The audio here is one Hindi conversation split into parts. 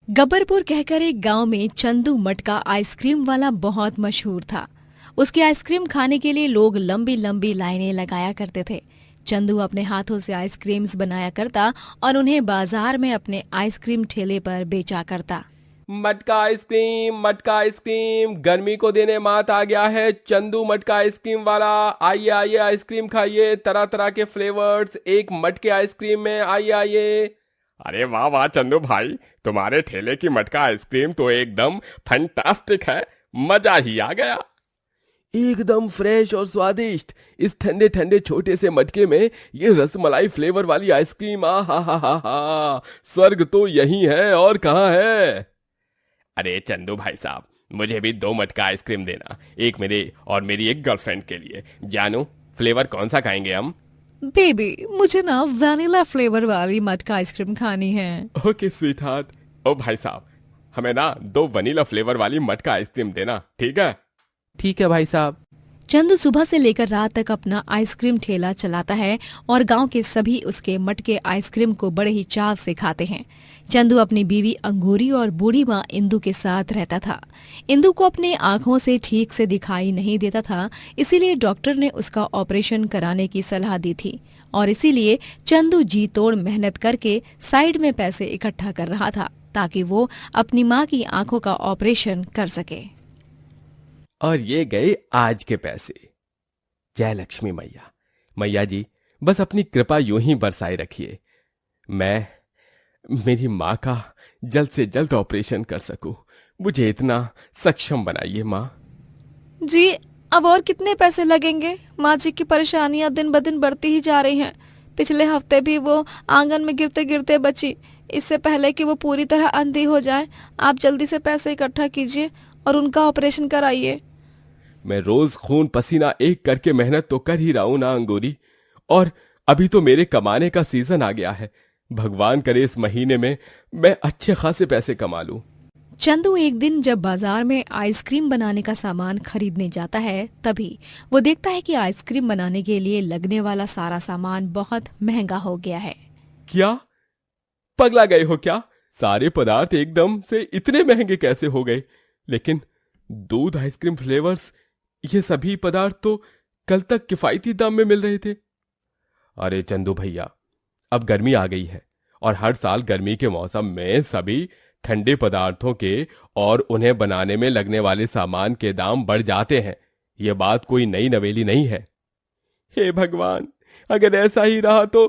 गब्बरपुर कहकर एक गांव में चंदू मटका आइसक्रीम वाला बहुत मशहूर था। उसकी आइसक्रीम खाने के लिए लोग लंबी लंबी लाइनें लगाया करते थे। चंदू अपने हाथों से आइसक्रीम्स बनाया करता और उन्हें बाजार में अपने आइसक्रीम ठेले पर बेचा करता। मटका आइसक्रीम गर्मी को देने मात आ गया है। चंदू मटका आइसक्रीम वाला, आइए आइए आइसक्रीम खाइए, तरह तरह के फ्लेवर्स एक मटके आइसक्रीम में, आइए आइए। अरे वाह वाह चंदू भाई, तुम्हारे ठेले की मटका आइसक्रीम तो एकदम फैंटास्टिक है, मजा ही आ गया। एकदम फ्रेश और स्वादिष्ट। इस ठंडे ठंडे छोटे से मटके में ये रसमलाई फ्लेवर वाली आइसक्रीम, आ हा, स्वर्ग तो यही है और कहाँ है। अरे चंदू भाई साहब, मुझे भी 2 मटका आइसक्रीम देना, एक मेरे और मेरी एक गर्लफ्रेंड के लिए। जानू, फ्लेवर कौन सा खाएंगे हम? बेबी, मुझे ना वैनिला फ्लेवर वाली मटका आइसक्रीम खानी है। Okay sweet heart. ओ भाई साहब, हमें ना 2 वनीला फ्लेवर वाली मटका आइसक्रीम देना, ठीक है? ठीक है भाई साहब। चंदू सुबह से लेकर रात तक अपना आइसक्रीम ठेला चलाता है और गांव के सभी उसके मटके आइसक्रीम को बड़े ही चाव से खाते हैं। चंदू अपनी बीवी अंगूरी और बूढ़ी माँ इंदू के साथ रहता था। इंदू को अपने आँखों से ठीक से दिखाई नहीं देता था, इसीलिए डॉक्टर ने उसका ऑपरेशन कराने की सलाह दी थी और इसीलिए चंदू जी तोड़ मेहनत करके साइड में पैसे इकट्ठा कर रहा था ताकि वो अपनी माँ की आंखों का ऑपरेशन कर सके। और ये गए आज के पैसे। जय लक्ष्मी मैया। मैया जी, बस अपनी कृपा यूं ही बरसाए रखिए, मैं मेरी माँ का जल्द से जल्द ऑपरेशन कर सकूं। मुझे इतना सक्षम बनाइए माँ जी। अब और कितने पैसे लगेंगे? माँ जी की परेशानियां दिन ब दिन बढ़ती ही जा रही हैं। पिछले हफ्ते भी वो आंगन में गिरते गिरते बची। इससे पहले कि वो पूरी तरह अंधी हो जाए, आप जल्दी से पैसे इकट्ठा कीजिए और उनका ऑपरेशन कराइए। मैं रोज खून पसीना एक करके मेहनत तो कर ही रहा हूं ना अंगूरी, और अभी तो मेरे कमाने का सीजन आ गया है। भगवान करे इस महीने में मैं अच्छे खासे पैसे कमा लूं। चंदू एक दिन जब बाजार में आइसक्रीम बनाने का सामान खरीदने जाता है, तभी वो देखता है कि आइसक्रीम बनाने के लिए लगने वाला सारा सामान बहुत महंगा हो गया है। क्या पगला गए हो क्या? सारे पदार्थ एकदम से इतने महंगे कैसे हो गए? लेकिन दूध, आइसक्रीम फ्लेवर्स, ये सभी पदार्थ तो कल तक किफायती दाम में मिल रहे थे। अरे चंदू भैया, अब गर्मी आ गई है और हर साल गर्मी के मौसम में सभी ठंडे पदार्थों के और उन्हें बनाने में लगने वाले सामान के दाम बढ़ जाते हैं। यह बात कोई नई नवेली नहीं है। हे भगवान, अगर ऐसा ही रहा तो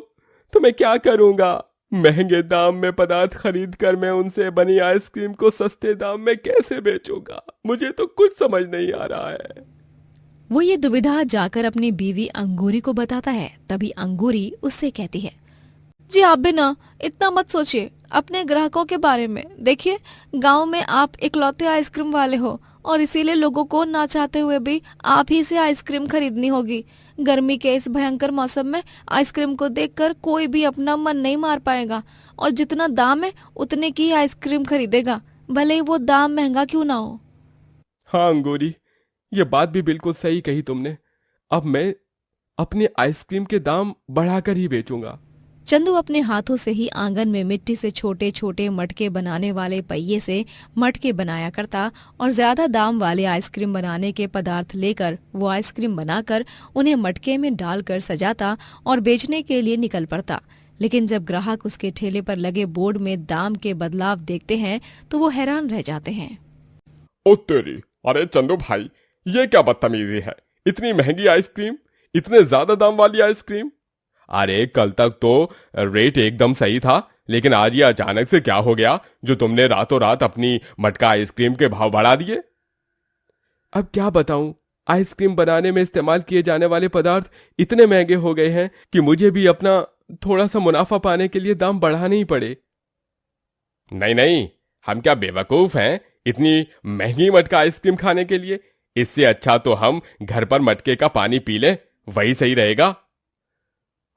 मैं क्या करूंगा? महंगे दाम में पदार्थ खरीद कर मैं उनसे बनी आइसक्रीम को सस्ते दाम में कैसे बेचूंगा? मुझे तो कुछ समझ नहीं आ रहा है। वो ये दुविधा जाकर अपनी बीवी अंगूरी को बताता है। तभी अंगूरी उससे कहती है, जी आप भी ना इतना मत सोचिए अपने ग्राहकों के बारे में। देखिए, गांव में आप इकलौते आइसक्रीम वाले हो और इसीलिए लोगों को ना चाहते हुए भी आप ही से आइसक्रीम खरीदनी होगी। गर्मी के इस भयंकर मौसम में आइसक्रीम को देखकर कोई भी अपना मन नहीं मार पाएगा और जितना दाम है उतने की आइसक्रीम खरीदेगा, भले ही वो दाम महंगा क्यों ना हो। हाँ अंगूरी, ये बात भी बिल्कुल सही कही तुमने। अब मैं अपने आइसक्रीम के दाम बढ़ाकर ही बेचूंगा। चंदू अपने हाथों से ही आंगन में मिट्टी से छोटे छोटे मटके बनाने वाले पहिए से मटके बनाया करता और ज्यादा दाम वाले आइसक्रीम बनाने के पदार्थ लेकर वो आइसक्रीम बनाकर उन्हें मटके में डालकर सजाता और बेचने के लिए निकल पड़ता। लेकिन जब ग्राहक उसके ठेले पर लगे बोर्ड में दाम के बदलाव देखते हैं तो वो हैरान रह जाते हैं। ओ तेरी, अरे चंदू भाई, ये क्या बदतमीजी है? इतनी महंगी आइसक्रीम, इतने ज्यादा दाम वाली आइसक्रीम। अरे कल तक तो रेट एकदम सही था, लेकिन आज ये अचानक से क्या हो गया जो तुमने रातों रात अपनी मटका आइसक्रीम के भाव बढ़ा दिए? अब क्या बताऊं, आइसक्रीम बनाने में इस्तेमाल किए जाने वाले पदार्थ इतने महंगे हो गए हैं कि मुझे भी अपना थोड़ा सा मुनाफा पाने के लिए दाम बढ़ाने ही पड़े। नहीं नहीं, हम क्या बेवकूफ हैं इतनी महंगी मटका आइसक्रीम खाने के लिए? इससे अच्छा तो हम घर पर मटके का पानी पी लें, वही सही रहेगा।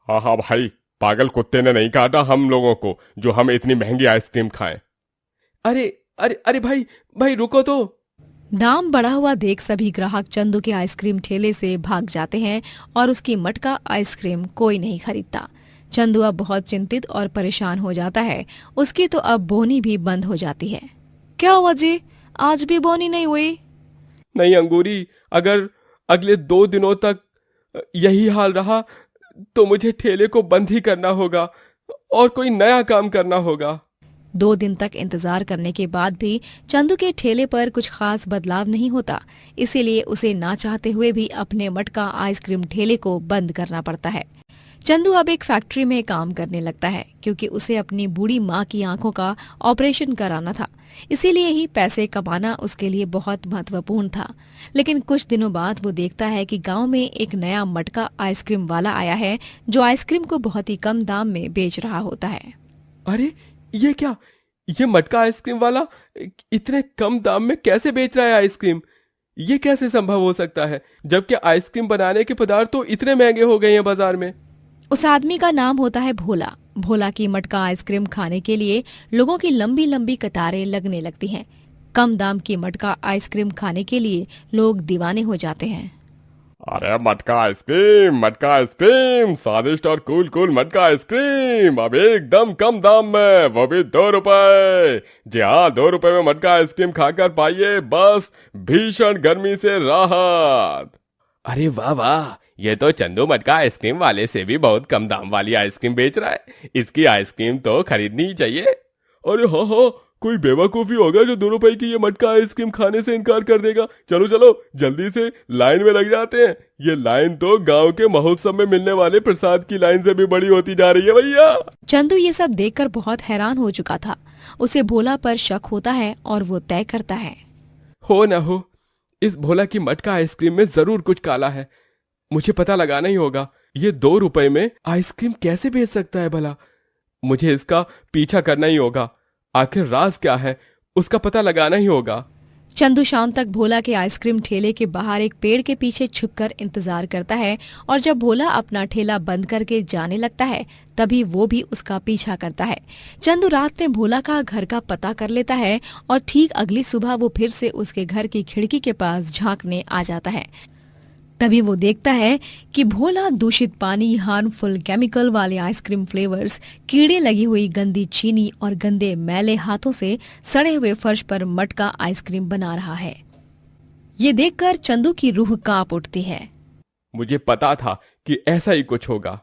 हाँ हाँ भाई, पागल कुत्ते ने नहीं काटा हम लोगों को जो हम इतनी महंगी आइसक्रीम खाएं। अरे अरे अरे भाई रुको तो। दाम बढ़ा हुआ देख सभी ग्राहक चंदू के आइसक्रीम ठेले से भाग जाते हैं और उसकी मटका आइसक्रीम कोई नहीं खरीदता। चंदू अब बहुत चिंतित और परेशान हो जाता है। उसकी तो अब बोनी भी बंद हो जाती है। क्या हुआ जी, आज भी बोनी नहीं हुई? नहीं अंगूरी, अगर अगले 2 दिनों तक यही हाल रहा तो मुझे ठेले को बंद ही करना होगा और कोई नया काम करना होगा। 2 दिन तक इंतजार करने के बाद भी चंदू के ठेले पर कुछ खास बदलाव नहीं होता, इसीलिए उसे ना चाहते हुए भी अपने मटका आइसक्रीम ठेले को बंद करना पड़ता है। चंदू अब एक फैक्ट्री में काम करने लगता है, क्योंकि उसे अपनी बूढ़ी माँ की आंखों का ऑपरेशन कराना था। इसीलिए ही पैसे कमाना उसके लिए बहुत महत्वपूर्ण था। लेकिन कुछ दिनों बाद वो देखता है कि गांव में एक नया मटका आइसक्रीम वाला आया है, जो आइसक्रीम को बहुत ही कम दाम में बेच रहा होता है। अरे ये क्या, ये मटका आइसक्रीम वाला इतने कम दाम में कैसे बेच रहा है आइसक्रीम? ये कैसे संभव हो सकता है, जबकि आइसक्रीम बनाने के पदार्थ तो इतने महंगे हो गए हैं बाजार में। उस आदमी का नाम होता है भोला। भोला की मटका आइसक्रीम खाने के लिए लोगों की लंबी लंबी कतारें लगने लगती हैं। कम दाम की मटका आइसक्रीम खाने के लिए लोग दीवाने हो जाते हैं। अरे मटका आइसक्रीम, स्वादिष्ट और कूल कूल मटका आइसक्रीम, अब एकदम कम दाम में, वो भी 2 रुपए। जी हाँ, 2 रुपए में मटका आइसक्रीम खाकर पाइए बस भीषण गर्मी से राहत। अरे वाह वाह, ये तो चंदू मटका आइसक्रीम वाले से भी बहुत कम दाम वाली आइसक्रीम बेच रहा है। इसकी आइसक्रीम तो खरीदनी ही चाहिए। अरे हाँ हाँ, कोई बेवकूफी होगा जो 2 रुपए की ये मटका आइसक्रीम खाने से इनकार कर देगा। चलो चलो जल्दी से लाइन में लग जाते हैं। ये लाइन तो गांव के महोत्सव में मिलने वाले प्रसाद की लाइन से भी बड़ी होती जा रही है भैया। चंदू ये सब देखकर बहुत हैरान हो चुका था। उसे भोला पर शक होता है और वो तय करता है, हो न हो, इस भोला की मटका आइसक्रीम में जरूर कुछ काला है। मुझे पता लगाना ही होगा, ये 2 रुपए में आइसक्रीम कैसे बेच सकता है भला। मुझे इसका पीछा करना ही होगा। आखिर राज क्या है, उसका पता लगाना ही होगा। चंदू शाम तक भोला के आइसक्रीम ठेले के बाहर एक पेड़ के पीछे छुपकर इंतजार करता है, और जब भोला अपना ठेला बंद करके जाने लगता है तभी वो भी उसका पीछा करता है। चंदू रात में भोला का घर का पता कर लेता है और ठीक अगली सुबह वो फिर से उसके घर की खिड़की के पास झांकने आ जाता है। तभी वो देखता है कि भोला दूषित पानी, हार्मफुल केमिकल वाले आइसक्रीम फ्लेवर्स, कीड़े लगी हुई गंदी चीनी और गंदे मैले हाथों से सड़े हुए फर्श पर मटका आइसक्रीम बना रहा है। ये देखकर चंदू की रूह कांप उठती है। मुझे पता था कि ऐसा ही कुछ होगा।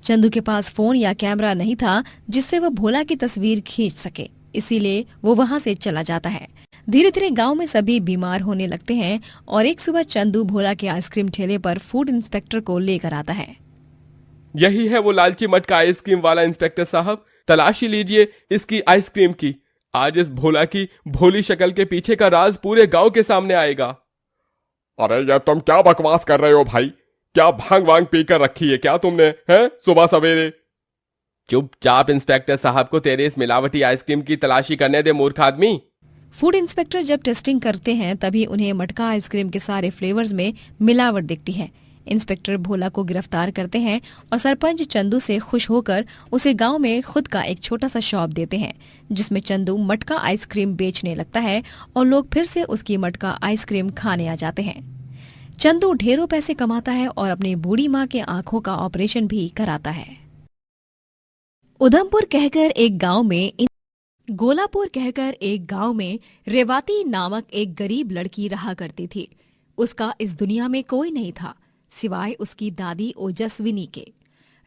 चंदू के पास फोन या कैमरा नहीं था जिससे वो भोला की तस्वीर खींच सके, इसीलिए वो वहां से चला जाता है। धीरे धीरे गांव में सभी बीमार होने लगते हैं और एक सुबह चंदू भोला के आइसक्रीम ठेले पर फूड इंस्पेक्टर को लेकर आता है। यही है वो लालची मटका आइसक्रीम वाला इंस्पेक्टर साहब, तलाशी लीजिए इसकी आइसक्रीम की। आज इस भोला की भोली शक्ल के पीछे का राज पूरे गांव के सामने आएगा। अरे यार, तुम क्या बकवास कर रहे हो भाई? क्या भांग वांग पी कर रखी है क्या तुमने, हैं सुबह सवेरे? चुपचाप इंस्पेक्टर साहब को तेरे इस मिलावटी आइसक्रीम की तलाशी करने दे, मूर्ख आदमी। फूड इंस्पेक्टर जब टेस्टिंग करते हैं तभी उन्हें मटका आइसक्रीम के सारे फ्लेवर्स में मिलावट दिखती है। इंस्पेक्टर भोला को गिरफ्तार करते हैं और सरपंच चंदू से खुश होकर उसे गांव में खुद का एक छोटा सा शॉप देते हैं, जिसमें चंदू मटका आइसक्रीम बेचने लगता है और लोग फिर से उसकी मटका आइसक्रीम खाने आ जाते हैं। चंदू ढेरों पैसे कमाता है और अपनी बूढ़ी माँ के आंखों का ऑपरेशन भी कराता है। उधमपुर कहकर एक गांव में गोलापुर कहकर एक गांव में रेवाती नामक एक गरीब लड़की रहा करती थी। उसका इस दुनिया में कोई नहीं था सिवाय उसकी दादी ओजस्विनी के।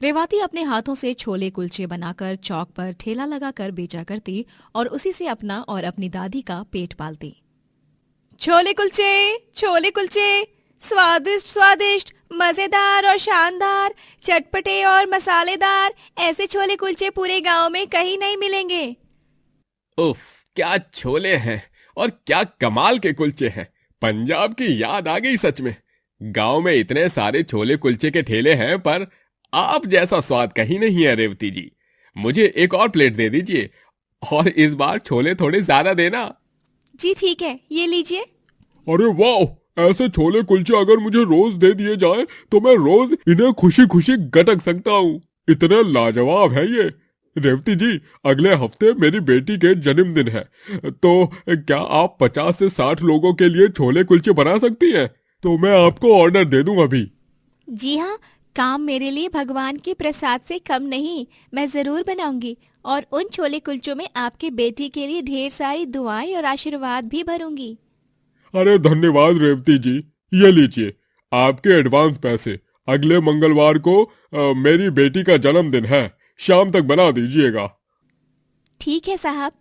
रेवाती अपने हाथों से छोले कुलचे बनाकर चौक पर ठेला लगाकर बेचा करती और उसी से अपना और अपनी दादी का पेट पालती। छोले कुलचे, स्वादिष्ट स्वादिष्ट, मजेदार और शानदार, चटपटे और मसालेदार, ऐसे छोले कुलचे पूरे गांव में कहीं नहीं मिलेंगे। उफ, क्या छोले हैं और क्या कमाल के कुलचे हैं। पंजाब की याद आ गई सच में। गांव में इतने सारे छोले कुलचे के ठेले हैं पर आप जैसा स्वाद कहीं नहीं है रेवती जी। मुझे एक और प्लेट दे दीजिए और इस बार छोले थोड़े ज्यादा देना। जी ठीक है, ये लीजिए। अरे वाह, ऐसे छोले कुलचे अगर मुझे रोज दे दिए जाएं तो मैं रोज इन्हें खुशी खुशी गटक सकता हूँ। इतने लाजवाब है ये। रेवती जी, अगले हफ्ते मेरी बेटी के जन्मदिन है, तो क्या आप 50 से 60 लोगों के लिए छोले कुलचे बना सकती हैं? तो मैं आपको ऑर्डर दे दूं अभी। जी हाँ, काम मेरे लिए भगवान के प्रसाद से कम नहीं, मैं जरूर बनाऊंगी और उन छोले कुलचों में आपकी बेटी के लिए ढेर सारी दुआएं और आशीर्वाद भी भरूंगी। अरे धन्यवाद रेवती जी, ये लीजिए आपके एडवांस पैसे। अगले मंगलवार को मेरी बेटी का जन्मदिन है, शाम तक बना दीजिएगा। ठीक है साहब।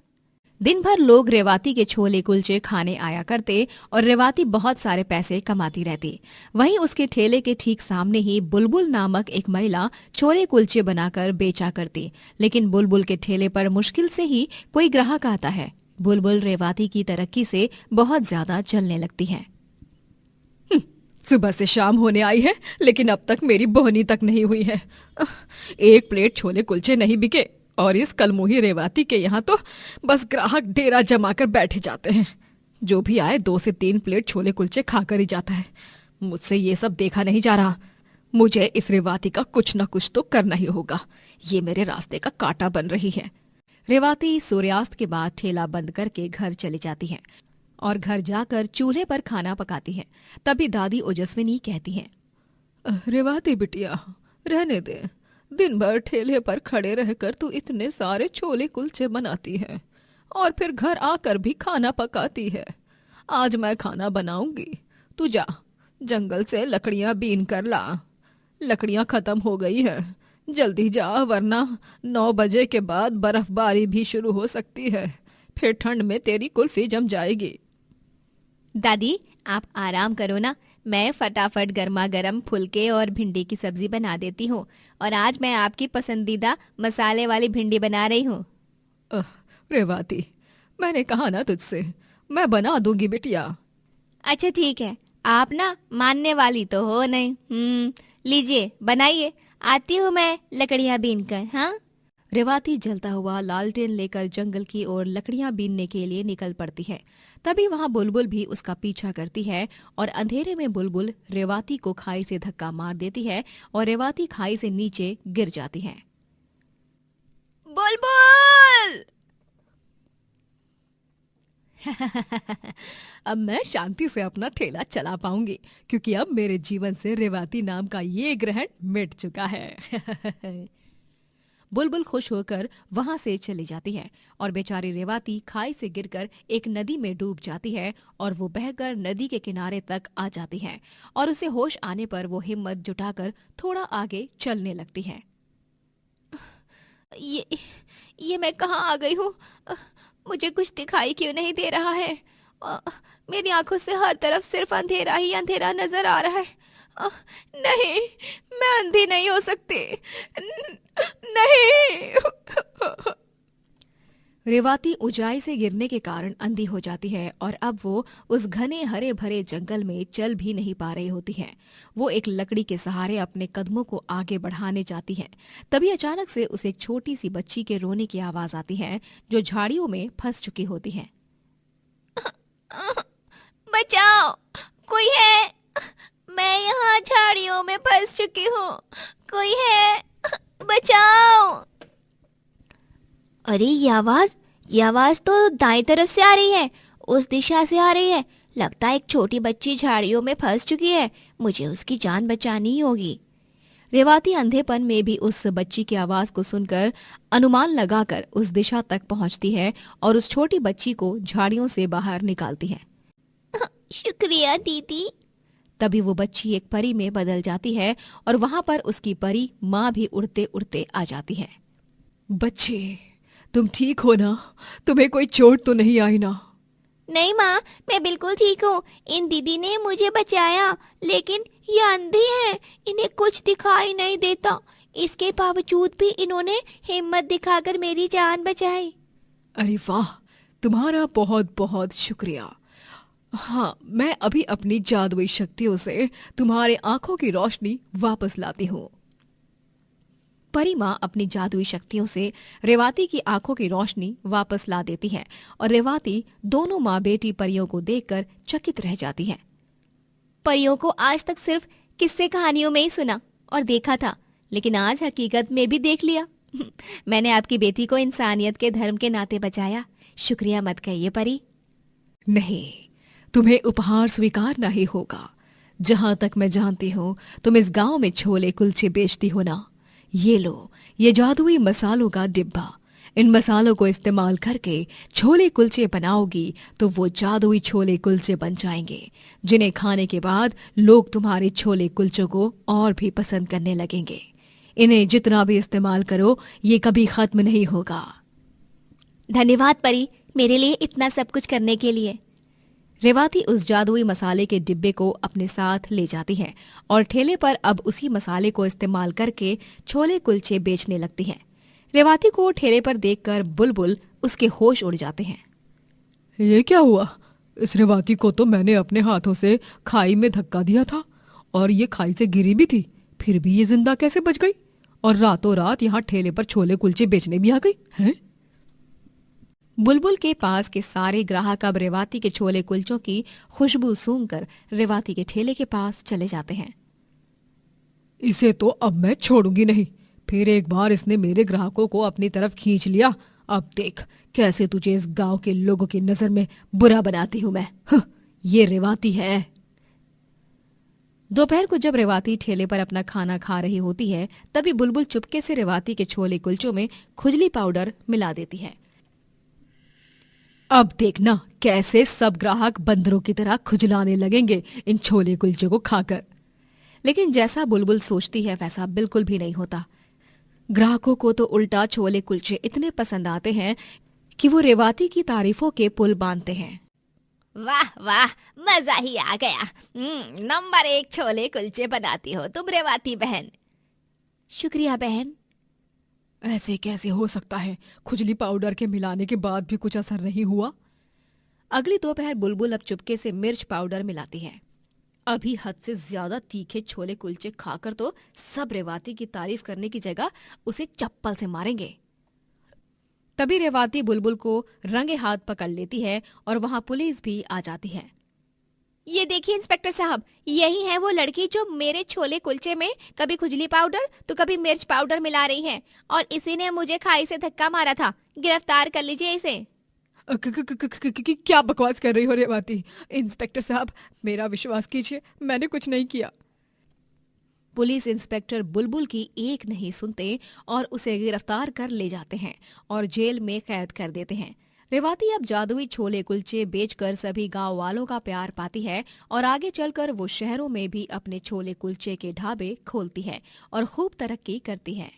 दिन भर लोग रेवाती के छोले कुलचे खाने आया करते और रेवाती बहुत सारे पैसे कमाती रहती। वहीं उसके ठेले के ठीक सामने ही बुलबुल नामक एक महिला छोले कुलचे बनाकर बेचा करती। लेकिन बुलबुल के ठेले पर मुश्किल से ही कोई ग्राहक आता है। बुलबुल रेवाती की तरक्की से बहुत ज्यादा जलने लगती है। सुबह से शाम होने आई है, लेकिन अब तक मेरी बोहनी तक नहीं हुई है। एक प्लेट छोले कुलचे नहीं बिके और इस कलमुही रेवाती के यहाँ तो बस ग्राहक डेरा जमा कर बैठे जाते हैं। जो भी आए 2 से 3 प्लेट छोले कुलचे खाकर ही जाता है। मुझसे ये सब देखा नहीं जा रहा। मुझे इस रेवाती का कुछ न कुछ तो करना ही होगा। ये मेरे रास्ते का कांटा बन रही है। रेवाती सूर्यास्त के बाद ठेला बंद करके घर चली जाती है और घर जाकर चूल्हे पर खाना पकाती है। तभी दादी ओजस्विनी कहती है, रेवाती बिटिया, रहने दे। दिन भर ठेले पर खड़े रहकर तू इतने सारे छोले कुलचे बनाती है और फिर घर आकर भी खाना पकाती है। आज मैं खाना बनाऊंगी, तू जा जंगल से लकड़ियां बीन कर ला। लकड़ियां खत्म हो गई है, जल्दी जा, वरना 9 बजे के बाद बर्फबारी भी शुरू हो सकती है। फिर ठंड में तेरी कुल्फी जम जाएगी। दादी आप आराम करो ना, मैं फटाफट गर्मा गर्म फुलके और भिंडी की सब्जी बना देती हूँ। और आज मैं आपकी पसंदीदा मसाले वाली भिंडी बना रही हूँ। रेवाती, मैंने कहा ना तुझसे, मैं बना दूंगी बिटिया। अच्छा ठीक है, आप ना मानने वाली तो हो नहीं। लीजिए बनाइए, आती हूँ मैं लकड़ियाँ बीन कर। हाँ। रेवाती जलता हुआ लालटेन लेकर जंगल की ओर लकड़ियां बीनने के लिए निकल पड़ती है। तभी वहां बुलबुल भी उसका पीछा करती है और अंधेरे में बुलबुल रेवाती को खाई से धक्का मार देती है और रेवाती खाई से नीचे गिर जाती है। बुलबुल! अब मैं शांति से अपना ठेला चला पाऊंगी, क्योंकि अब मेरे जीवन से रेवाती नाम का ये ग्रहण मिट चुका है। बुलबुल खुश होकर वहां से चली जाती है और बेचारी रेवाती खाई से गिरकर एक नदी में डूब जाती है और वो बहकर नदी के किनारे तक आ जाती है और उसे होश आने पर वो हिम्मत जुटाकर थोड़ा आगे चलने लगती है। ये मैं कहाँ आ गई हूँ? मुझे कुछ दिखाई क्यों नहीं दे रहा है? मेरी आंखों से हर तरफ सिर्फ अंधेरा ही अंधेरा नजर आ रहा है। नहीं, मैं अंधी नहीं हो सकती। नहीं। रेवाती ऊंचाई से गिरने के कारण अंधी हो जाती है और अब वो उस घने हरे भरे जंगल में चल भी नहीं पा रही होती है। वो एक लकड़ी के सहारे अपने कदमों को आगे बढ़ाने जाती है। तभी अचानक से उसे एक छोटी सी बच्ची के रोने की आवाज आती है, जो झाड़ियों में फंस चुकी होती है। बचाओ, कोई है? मैं यहाँ झाड़ियों में फंस चुकी हूँ, कोई है? बचाओ। अरे ये आवाज तो दाएं तरफ से आ रही है, उस दिशा से आ रही है। लगता है एक छोटी बच्ची झाड़ियों में फंस चुकी है, मुझे उसकी जान बचानी ही होगी। रेवाती अंधेपन में भी उस बच्ची की आवाज को सुनकर अनुमान लगाकर उस दिशा तक पहुंचती है और उस छोटी बच्ची को झाड़ियों से बाहर निकालती है। शुक्रिया दीदी। तभी वो बच्ची एक परी में बदल जाती है और वहां पर उसकी परी माँ भी उड़ते उड़ते आ जाती है। बच्चे, तुम ठीक हो ना? तुम्हें कोई चोट तो नहीं आई ना? नहीं माँ, मैं बिल्कुल ठीक हूँ। इन दीदी ने मुझे बचाया, लेकिन ये अंधी हैं, इन्हें कुछ दिखाई नहीं देता। इसके बावजूद भी इन्होंने हिम्मत दिखाकर मेरी जान बचाई। अरे वाह, तुम्हारा बहुत बहुत शुक्रिया। हाँ, मैं अभी अपनी जादुई शक्तियों से तुम्हारे आंखों की रोशनी वापस लाती हूँ। परी माँ अपनी जादुई शक्तियों से रेवाती की आंखों की रोशनी वापस ला देती है और रेवाती दोनों माँ बेटी परियों को देखकर चकित रह जाती है। परियों को आज तक सिर्फ किस्से कहानियों में ही सुना और देखा था, लेकिन आज हकीकत में भी देख लिया। मैंने आपकी बेटी को इंसानियत के धर्म के नाते बचाया। शुक्रिया मत कहिए परी। नहीं, तुम्हें उपहार स्वीकारना ही होगा। जहां तक मैं जानती हूँ तुम इस गांव में छोले कुलचे बेचती हो ना। ये लो, ये जादुई मसालों का डिब्बा। इन मसालों को इस्तेमाल करके छोले कुलचे बनाओगी तो वो जादुई छोले कुलचे बन जाएंगे, जिन्हें खाने के बाद लोग तुम्हारे छोले कुलचों को और भी पसंद करने लगेंगे। इन्हें जितना भी इस्तेमाल करो ये कभी खत्म नहीं होगा। धन्यवाद परी, मेरे लिए इतना सब कुछ करने के लिए। रेवाती उस जादुई मसाले के डिब्बे को अपने साथ ले जाती है और ठेले पर अब उसी मसाले को इस्तेमाल करके छोले कुलचे बेचने लगती है। रेवाती को ठेले पर देखकर बुलबुल उसके होश उड़ जाते हैं। ये क्या हुआ? इस रेवाती को तो मैंने अपने हाथों से खाई में धक्का दिया था और ये खाई से गिरी भी थी, फिर भी ये जिंदा कैसे बच गई और रातों रात यहाँ ठेले पर छोले कुलचे बेचने भी आ गई हैं? बुलबुल के पास के सारे ग्राहक अब रेवाती के छोले कुलचों की खुशबू सूंघकर रेवाती के ठेले के पास चले जाते हैं। इसे तो अब मैं छोड़ूंगी नहीं। फिर एक बार इसने मेरे ग्राहकों को अपनी तरफ खींच लिया। अब देख कैसे तुझे इस गांव के लोगों की नजर में बुरा बनाती हूं मैं। ये रेवाती है। दोपहर को जब रेवाती ठेले पर अपना खाना खा रही होती है, तभी बुलबुल चुपके से रेवाती के छोले कुलचों में खुजली पाउडर मिला देती है। अब देखना कैसे सब ग्राहक बंदरों की तरह खुजलाने लगेंगे इन छोले कुलचे को खाकर। लेकिन जैसा बुलबुल सोचती है वैसा बिल्कुल भी नहीं होता। ग्राहकों को तो उल्टा छोले कुलचे इतने पसंद आते हैं कि वो रेवाती की तारीफों के पुल बांधते हैं। वाह वाह, मजा ही आ गया। नंबर 1 छोले कुलचे बनाती हो तुम रेवाती बहन। शुक्रिया बहन। ऐसे कैसे हो सकता है? खुजली पाउडर के मिलाने के बाद भी कुछ असर नहीं हुआ। अगली दोपहर बुलबुल अब चुपके से मिर्च पाउडर मिलाती है। अभी हद से ज्यादा तीखे छोले कुलचे खाकर तो सब रेवाती की तारीफ करने की जगह उसे चप्पल से मारेंगे। तभी रेवाती बुलबुल को रंगे हाथ पकड़ लेती है और वहां पुलिस भी आ जाती है। ये देखिए इंस्पेक्टर साहब, यही है वो लड़की जो मेरे छोले कुलचे में कभी खुजली पाउडर तो कभी मिर्च पाउडर मिला रही है, और इसी ने मुझे खाई से धक्का मारा था। गिरफ्तार कर लीजिए इसे। क्या बकवास कर रही हो रेवाती? इंस्पेक्टर साहब मेरा विश्वास कीजिए, मैंने कुछ नहीं किया। पुलिस इंस्पेक्टर बुलबुल की एक नहीं सुनते और उसे गिरफ्तार कर ले जाते हैं और जेल में कैद कर देते हैं। रेवाती अब जादुई छोले कुलचे बेचकर सभी गांव वालों का प्यार पाती है और आगे चलकर वो शहरों में भी अपने छोले कुलचे के ढाबे खोलती है और खूब तरक्की करती है।